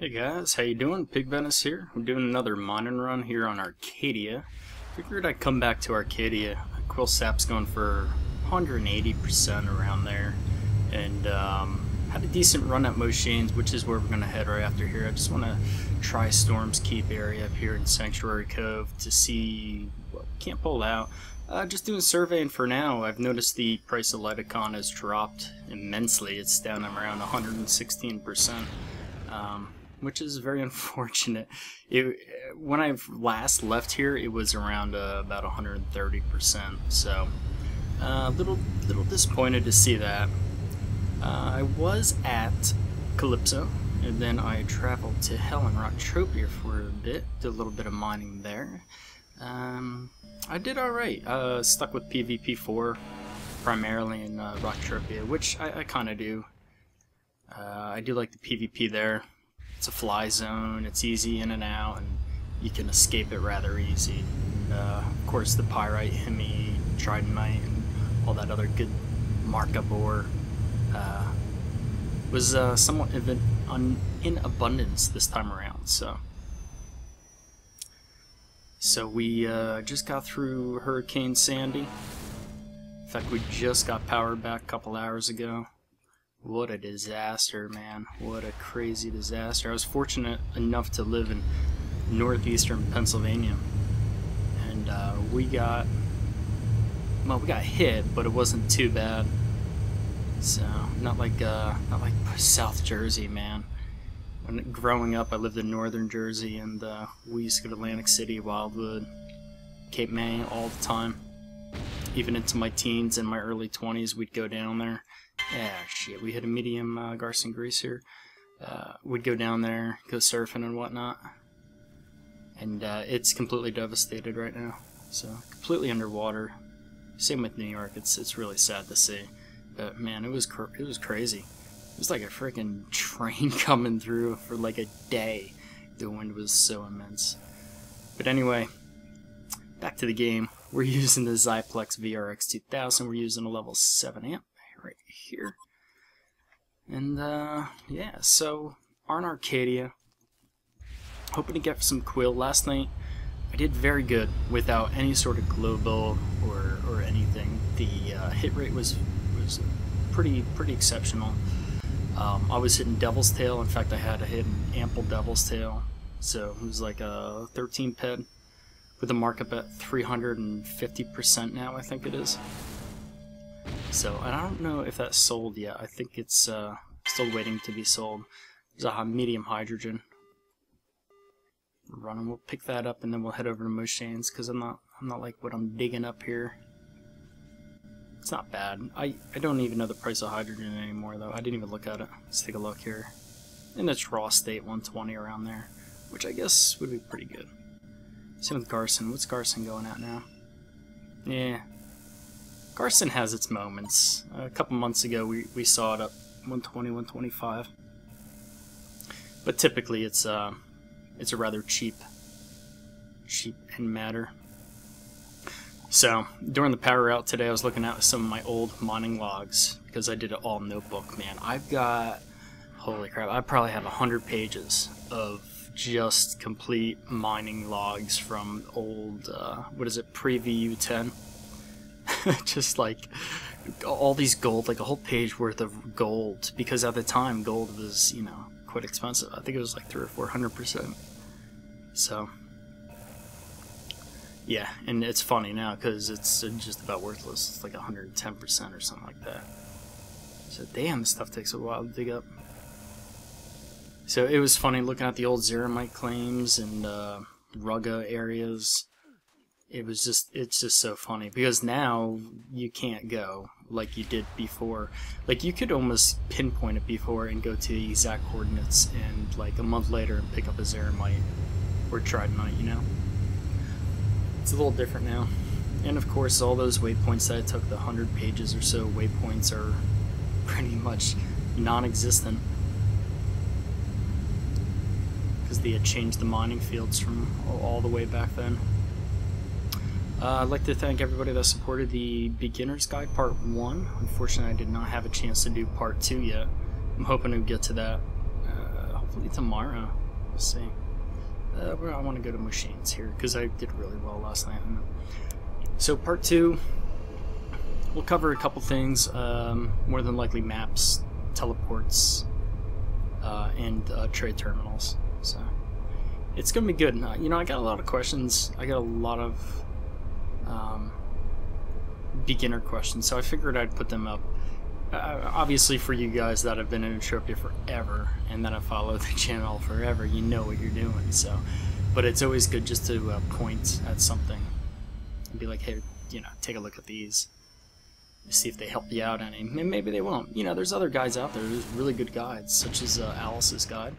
Hey guys, how you doing? PigBenis here. I'm doing another mining run here on Arkadia. Figured I'd come back to Arkadia. Quil sap's going for 180% around there, and had a decent run at Moshane's, which is where we're gonna head right after here. I just want to try Storm's Keep area up here in Sanctuary Cove to see what we can't pull out. Just doing surveying for now. I've noticed the price of Liticon has dropped immensely. It's down around 116%. Which is very unfortunate. When I last left here, it was around about 130%. So, a little disappointed to see that. I was at Calypso, and then I traveled to Hell and Rocktropia for a bit. Did a little bit of mining there. I did alright. Stuck with PvP4 primarily in Rocktropia, which I kind of do. I do like the PvP there. It's a fly zone, it's easy in and out, and you can escape it rather easy. And, of course, the Pyrite, Hemi, Tridentite, and all that other good markup ore was somewhat in abundance this time around. So we just got through Hurricane Sandy. In fact, we just got power back a couple hours ago. What a disaster, man. What a crazy disaster. I was fortunate enough to live in northeastern Pennsylvania. And we got hit, but it wasn't too bad. So, not like South Jersey, man. When growing up, I lived in northern Jersey, and we used to go to Atlantic City, Wildwood, Cape May all the time. Even into my teens and my early 20s, we'd go down there. Yeah, shit, we hit a medium Garson grease here. We'd go down there, go surfing and whatnot. And it's completely devastated right now. So, completely underwater. Same with New York, it's really sad to see. But man, it was crazy. It was like a freaking train coming through for like a day. The wind was so immense. But anyway, back to the game. We're using the Zyplex VRX 2000. We're using a level 7 amp. Right here. And yeah, so on Arkadia, hoping to get some Quil. Last night I did very good without any sort of global or anything. The hit rate was pretty exceptional. I was hitting Devil's Tail. In fact, I had to hit an ample Devil's Tail, so it was like a 13 ped with a markup at 350% now, I think it is. So, I don't know if that's sold yet. I think it's still waiting to be sold. There's a medium hydrogen. Running, we'll pick that up and then we'll head over to Moshane's, because I'm not like what I'm digging up here. It's not bad. I don't even know the price of hydrogen anymore though. I didn't even look at it. Let's take a look here. In its raw state, 120 around there, which I guess would be pretty good. Same with Garson. What's Garson going at now? Yeah. Garson has its moments. A couple months ago we saw it up 120, 125. But typically it's a rather cheap end matter. So during the power out today, I was looking at some of my old mining logs because I did it all notebook. Man, I've got, holy crap, I probably have 100 pages of just complete mining logs from old what is it, pre-VU10. Just like all these gold, like a whole page worth of gold, because at the time gold was, you know, quite expensive. I think it was like 300 or 400%. So yeah, and it's funny now because it's just about worthless. It's like 110% or something like that. So damn, this stuff takes a while to dig up. So it was funny looking at the old Zeramite claims and Rugga areas. It's just so funny, because now you can't go like you did before. Like, you could almost pinpoint it before and go to the exact coordinates, and like a month later pick up a Zeramite or Tridentite, you know? It's a little different now. And of course, all those waypoints that I took, the 100 pages or so waypoints, are pretty much non-existent, because they had changed the mining fields from all the way back then. I'd like to thank everybody that supported the Beginner's Guide Part 1. Unfortunately, I did not have a chance to do Part 2 yet. I'm hoping to get to that hopefully tomorrow. We'll see. I want to go to machines here because I did really well last night. So part 2, we'll cover a couple things. More than likely maps, teleports, and trade terminals. So it's gonna be good. You know, I got a lot of questions. I got a lot of beginner questions, so I figured I'd put them up. Obviously, for you guys that have been in Entropia forever and that have followed the channel forever, you know what you're doing. So, but it's always good just to point at something and be like, hey, you know, take a look at these, see if they help you out any. Maybe they won't. You know, there's other guides out there. There's really good guides, such as Alice's guide.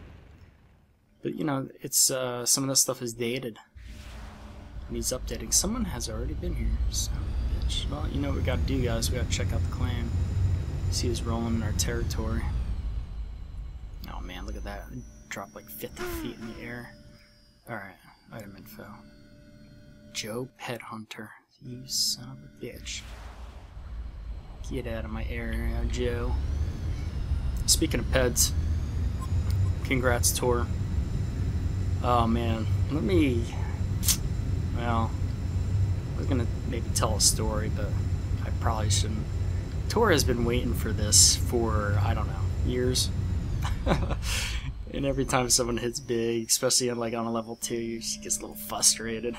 But you know, it's some of that stuff is dated. Needs updating. Someone has already been here. So, bitch. Well, you know what we got to do, guys. We got to check out the clan. See who's rolling in our territory. Oh man, look at that. It dropped like 50 feet in the air. Alright, item info. Joe Pet Hunter. You son of a bitch. Get out of my area, Joe. Speaking of pets, congrats, Tor. Oh man, let me... Well, I was gonna maybe tell a story, but I probably shouldn't. Tor has been waiting for this for, I don't know, years. And every time someone hits big, especially like on a level 2, she gets a little frustrated.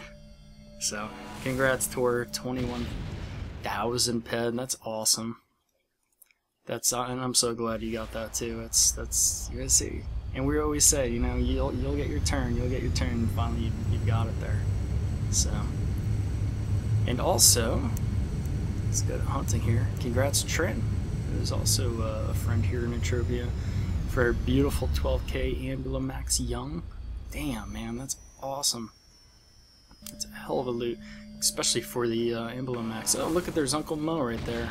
So, congrats, Tor. 21,000 ped. That's awesome. That's and I'm so glad you got that too. That's you're gonna see. And we always say, you know, you'll get your turn. You'll get your turn. And finally, you've got it there. So, and also, let's go to hunting here. Congrats, Trent, who's also a friend here in Entropia, for a beautiful 12K Ambulamax Young. Damn, man, that's awesome. That's a hell of a loot, especially for the Ambulamax. Oh, look at there's Uncle Mo right there,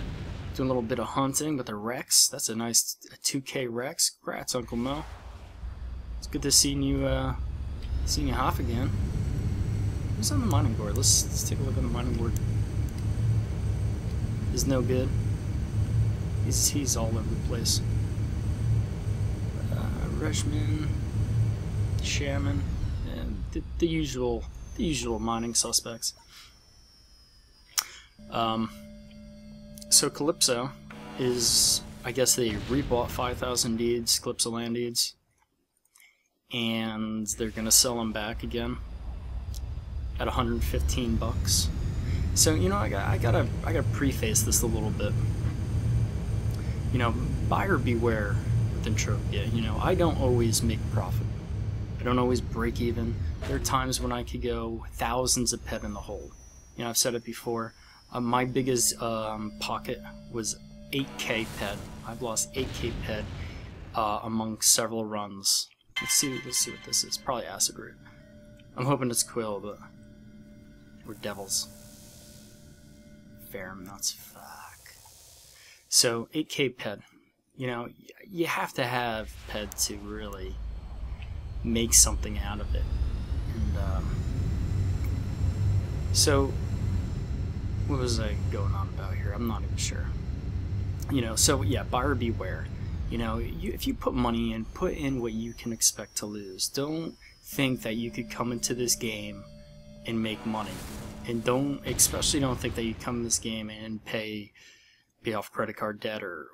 doing a little bit of hunting with a Rex. That's a nice 2K Rex. Congrats, Uncle Mo. It's good to seeing you off again. Who's on the mining board? Let's take a look on the mining board. Is no good. He's all over the place. Reshman, Shaman, and the usual mining suspects. So Calypso is, I guess they rebought 5,000 deeds, Calypso Land Deeds, and they're gonna sell them back again at 115 bucks. So, you know, I gotta preface this a little bit. You know, buyer beware with Entropia. You know, I don't always make profit. I don't always break even. There are times when I could go thousands of ped in the hole. You know, I've said it before. My biggest pocket was 8K ped. I've lost 8K ped among several runs. Let's see what this is. Probably acid root. I'm hoping it's Quil, but we're devils. Ferrum nuts, fuck. So 8K ped. You know, you have to have ped to really make something out of it. And so what was I going on about here? I'm not even sure. You know, so yeah, buyer beware. You know, if you put money in, put in what you can expect to lose. Don't think that you could come into this game and make money. And especially don't think that you come in this game and pay off credit card debt or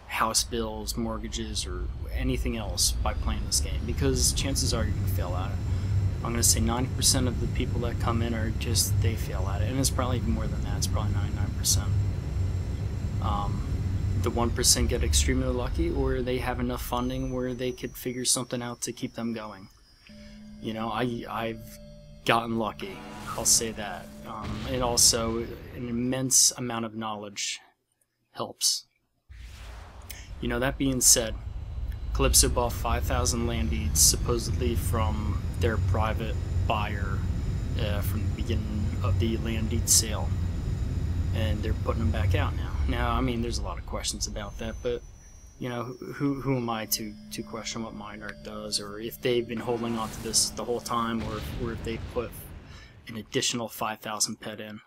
house bills, mortgages, or anything else by playing this game, because chances are you're going to fail at it. I'm going to say 90% of the people that come in are just, they fail at it. And it's probably even more than that. It's probably 99%. The 1% get extremely lucky, or they have enough funding where they could figure something out to keep them going. You know, I've gotten lucky, I'll say that. And also, an immense amount of knowledge helps. You know, that being said, Calypso bought 5,000 land deeds, supposedly from their private buyer from the beginning of the land deed sale. And they're putting them back out now. Now, I mean, there's a lot of questions about that, but, you know, who am I to question what Minarch does, or if they've been holding on to this the whole time, or if they put an additional 5,000 ped in.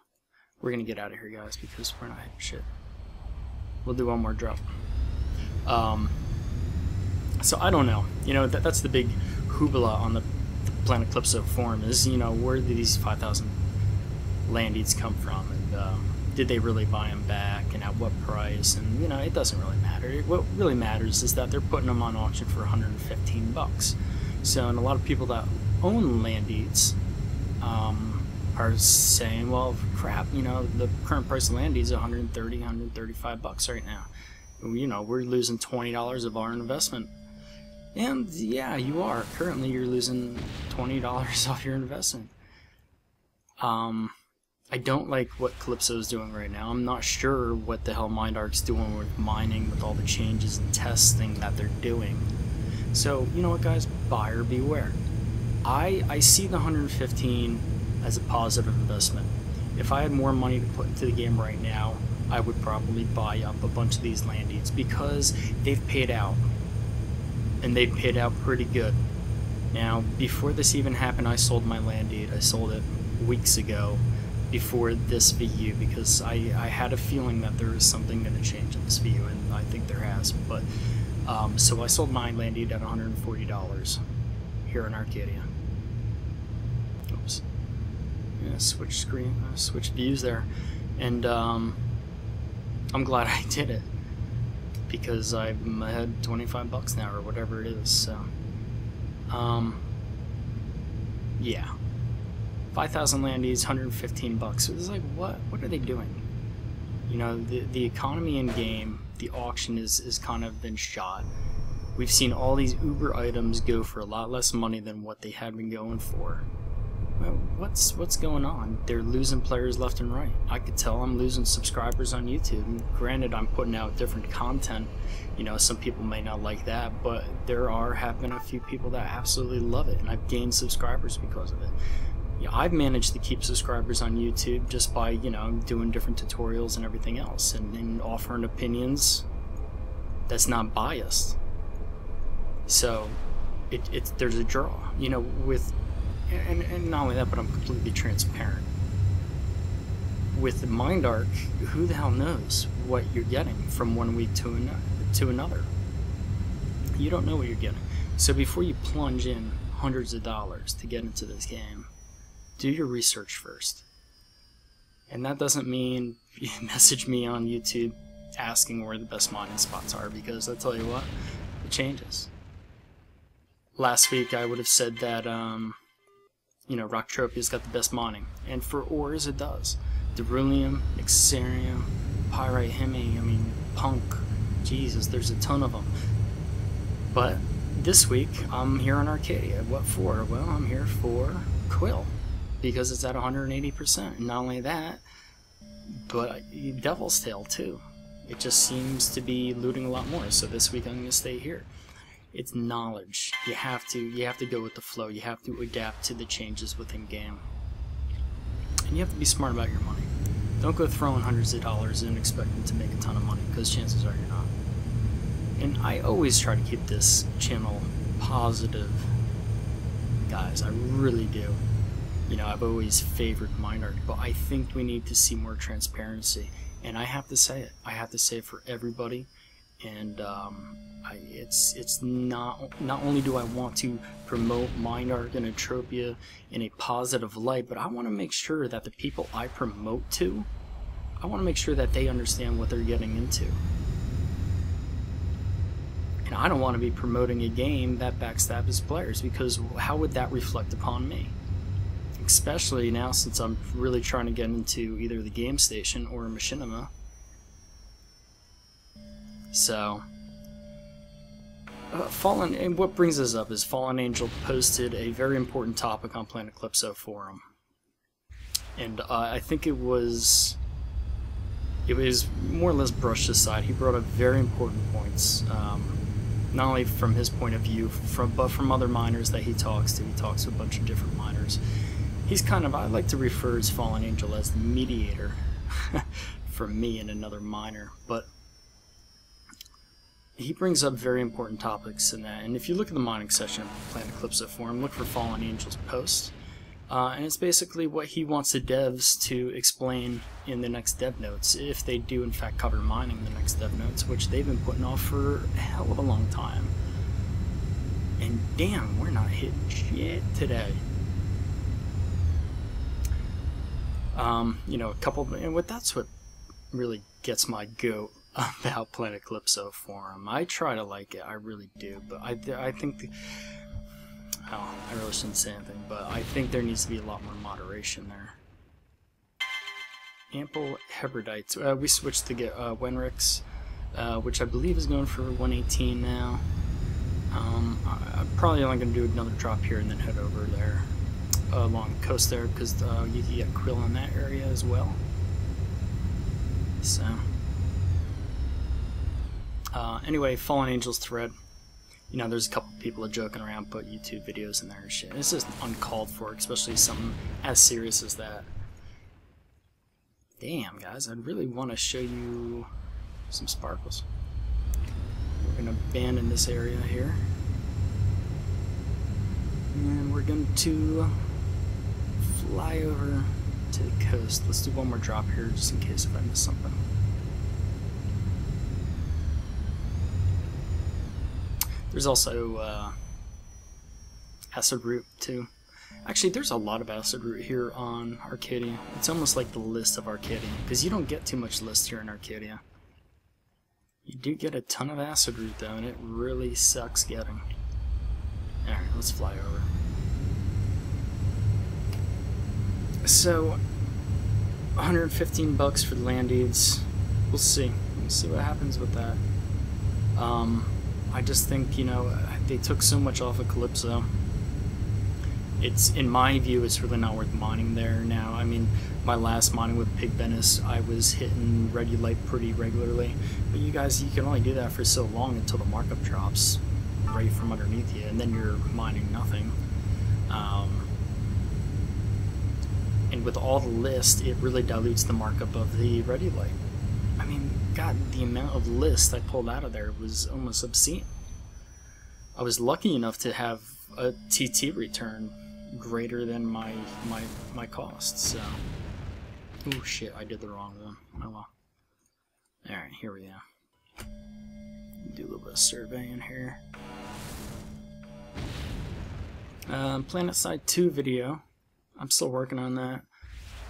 We're going to get out of here, guys, because we're not hitting shit. We'll do one more drop. So I don't know. You know, that's the big hoopla on the Planet Calypso forum is, you know, where did these 5,000 land deeds come from? And did they really buy them back, and at what price? And, you know, it doesn't really matter. What really matters is that they're putting them on auction for 115 bucks. So, and a lot of people that own land deeds are saying, well, crap, you know, the current price of land deeds is 130, 135 bucks right now. You know, we're losing $20 of our investment. And yeah, you are. Currently, you're losing $20 off your investment. I don't like what Calypso is doing right now. I'm not sure what the hell MindArk's doing with mining, with all the changes and testing that they're doing. So, you know what, guys? Buyer beware. I see the 115 as a positive investment. If I had more money to put into the game right now, I would probably buy up a bunch of these land deeds because they've paid out. And they've paid out pretty good. Now, before this even happened, I sold my land deed. I sold it weeks ago before this VU because I had a feeling that there was something going to change in this VU, and I think there has. But so I sold my land deed at $140 here in Arkadia. Oops. Yeah, switch screen, switch views there, and I'm glad I did it because I'm ahead 25 bucks now or whatever it is. So, yeah. 5,000 land deeds, 115 bucks. So it's like, what are they doing? You know, the economy in game, the auction is kind of been shot. We've seen all these Uber items go for a lot less money than what they had been going for. Well, what's going on? They're losing players left and right. I could tell I'm losing subscribers on YouTube. And granted, I'm putting out different content. You know, some people may not like that, but have been a few people that absolutely love it, and I've gained subscribers because of it. Yeah, I've managed to keep subscribers on YouTube just by, you know, doing different tutorials and everything else, and offering opinions that's not biased. So, there's a draw, you know, with, and not only that, but I'm completely transparent. With MindArk, who the hell knows what you're getting from one week to another? You don't know what you're getting. So before you plunge in hundreds of dollars to get into this game, do your research first. And that doesn't mean you message me on YouTube asking where the best mining spots are, because I tell you what, it changes. Last week I would have said that, you know, Rocktropia's got the best mining. And for ores, it does. Beryllium, Exarium, Pyrite, Hemi, I mean, Punk, Jesus, there's a ton of them. But this week, I'm here in Arkadia. What for? Well, I'm here for Quil, because it's at 180%. And not only that, but Devil's Tail too. It just seems to be looting a lot more. So this week I'm going to stay here. It's knowledge. You have to go with the flow. You have to adapt to the changes within game. And you have to be smart about your money. Don't go throwing hundreds of dollars in expecting to make a ton of money, because chances are you're not. And I always try to keep this channel positive, guys. I really do. You know, I've always favored MindArk, but I think we need to see more transparency. And I have to say it. I have to say it for everybody. And it's not only do I want to promote MindArk and Entropia in a positive light, but I want to make sure that the people I promote to, I want to make sure that they understand what they're getting into. And I don't want to be promoting a game that backstabs players, because how would that reflect upon me? Especially now, since I'm really trying to get into either the game station or Machinima. So, and what brings us up is Fallen Angel posted a very important topic on Planet Calypso forum, and I think it was more or less brushed aside. He brought up very important points, not only from his point of view, but from other miners that he talks to. He talks to a bunch of different miners. He's kind of, I like to refer to Fallen Angel as the mediator for me and another miner, but he brings up very important topics in that. And if you look at the mining section of the Planet Calypso forum, look for Fallen Angel's post. And it's basically what he wants the devs to explain in the next dev notes, if they do in fact cover mining in the next dev notes, which they've been putting off for a hell of a long time. And damn, we're not hitting shit today. You know, a couple, and that's what really gets my goat about Planet Calypso Forum. I try to like it, I really do, but I think, oh, I really shouldn't say anything, but I think there needs to be a lot more moderation there. Ample Hebridites. We switched to get Wenrix, which I believe is going for 118 now. I'm probably only going to do another drop here and then head over there along the coast there, because you can get Quil in that area as well. So, anyway, Fallen Angels thread. You know, there's a couple people joking around, put YouTube videos in there and shit. It's just uncalled for, especially something as serious as that. Damn, guys, I'd really want to show you some sparkles. We're going to abandon this area here. And we're going to fly over to the coast. Let's do one more drop here, just in case if I miss something. There's also acid root, too. Actually, there's a lot of acid root here on Arkadia. It's almost like the list of Arkadia, because you don't get too much list here in Arkadia. You do get a ton of acid root, though, and it really sucks getting. Alright, let's fly over. So, 115 bucks for the land deeds. We'll see. We'll see what happens with that. I just think, you know, they took so much off of Calypso. It's, in my view, it's really not worth mining there now. I mean, my last mining with PigBenis, I was hitting Regulite pretty regularly. But you guys, you can only do that for so long until the markup drops right from underneath you, and then you're mining nothing. And with all the list, it really dilutes the markup of the Regulite. I mean, God, the amount of list I pulled out of there was almost obscene. I was lucky enough to have a TT return greater than my cost, so... Oh shit, I did the wrong one. Oh well. Alright, here we go. Do a little bit of surveying here. PlanetSide 2 video. I'm still working on that.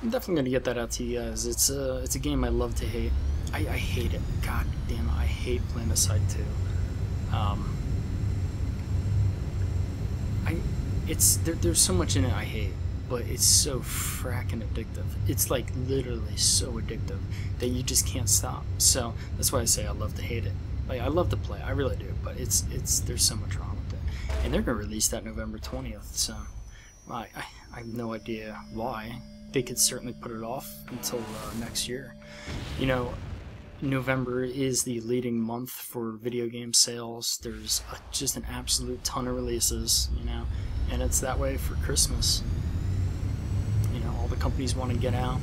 I'm definitely going to get that out to you guys. It's a game I love to hate. I hate it. God damn it, I hate PlanetSide 2. There's so much in it I hate, but it's so fracking addictive. It's like literally so addictive that you just can't stop. So that's why I say I love to hate it. Like, I love to play, I really do, but there's so much wrong with it. And they're gonna release that November 20th, so I have no idea why. They could certainly put it off until next year. You know, November is the leading month for video game sales. There's just an absolute ton of releases, you know, and it's that way for Christmas. You know, all the companies want to get out,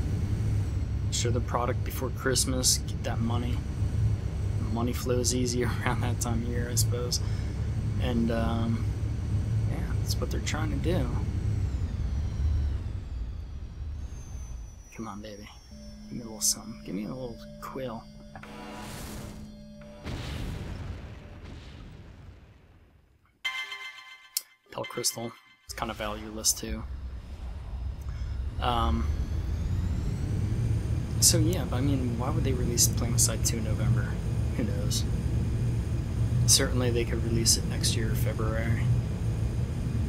show the product before Christmas, get that money. Money flows easier around that time of year, I suppose. And, yeah, that's what they're trying to do. Come on, baby. Give me a little something. Give me a little Quil. Pell Crystal. It's kind of valueless, too. So, yeah, I mean, why would they release PlanetSide 2 in November? Who knows? Certainly they could release it next year, February.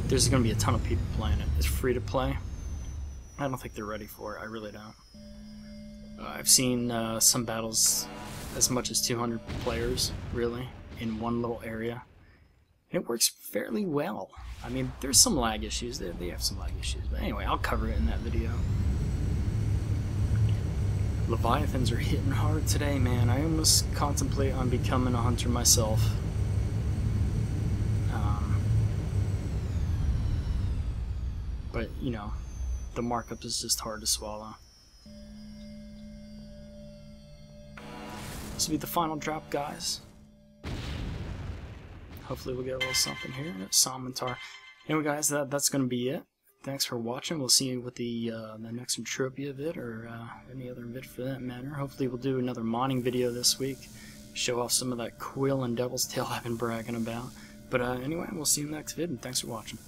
There's going to be a ton of people playing it. It's free to play. I don't think they're ready for it. I really don't. I've seen some battles as much as 200 players, really, in one little area. And it works fairly well. I mean, there's some lag issues. They have some lag issues. But anyway, I'll cover it in that video. Leviathans are hitting hard today, man. I almost contemplate on becoming a hunter myself. But, you know, the markup is just hard to swallow. This will be the final drop, guys. Hopefully we'll get a little something here. Salmantar. Anyway, guys, that's going to be it. Thanks for watching. We'll see you with the next Entropia vid, or any other vid for that matter. Hopefully we'll do another mining video this week. Show off some of that Quil and Devil's Tail I've been bragging about. But anyway, we'll see you in the next vid, and thanks for watching.